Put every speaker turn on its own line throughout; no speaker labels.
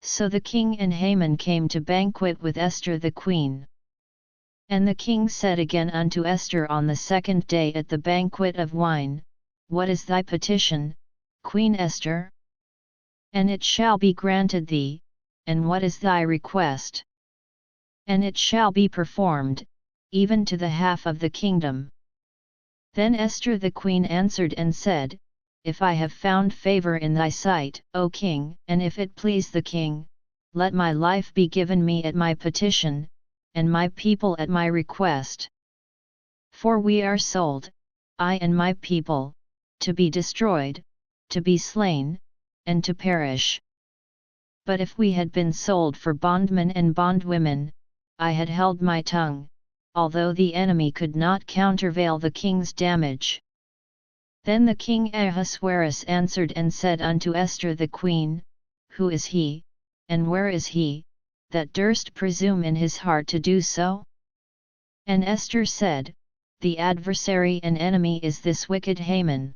So the king and Haman came to banquet with Esther the queen. And the king said again unto Esther on the second day at the banquet of wine, What is thy petition, Queen Esther? And it shall be granted thee, and what is thy request? And it shall be performed, even to the half of the kingdom. Then Esther the queen answered and said, If I have found favor in thy sight, O king, and if it please the king, let my life be given me at my petition, and my people at my request. For we are sold, I and my people, to be destroyed, to be slain, and to perish. But if we had been sold for bondmen and bondwomen, I had held my tongue, although the enemy could not countervail the king's damage. Then the king Ahasuerus answered and said unto Esther the queen, Who is he, and where is he, that durst presume in his heart to do so? And Esther said, The adversary and enemy is this wicked Haman.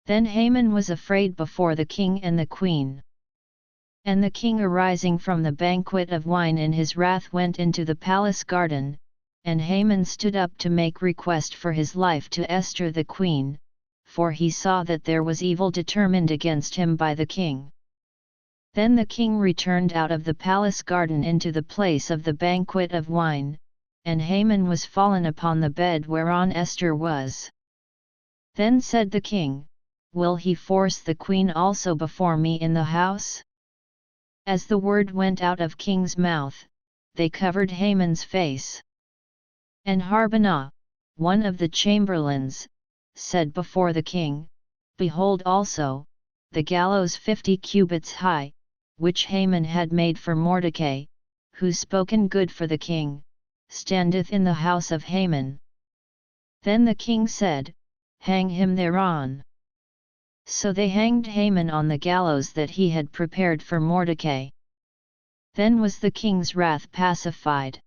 Then Haman was afraid before the king and the queen. And the king arising from the banquet of wine in his wrath went into the palace garden, and Haman stood up to make request for his life to Esther the queen, for he saw that there was evil determined against him by the king. Then the king returned out of the palace garden into the place of the banquet of wine, and Haman was fallen upon the bed whereon Esther was. Then said the king, Will he force the queen also before me in the house? As the word went out of king's mouth, they covered Haman's face. And Harbonah, one of the chamberlains, said before the king, Behold also, the gallows 50 cubits high, which Haman had made for Mordecai, who spoken good for the king, standeth in the house of Haman. Then the king said, Hang him thereon. So they hanged Haman on the gallows that he had prepared for Mordecai. Then was the king's wrath pacified.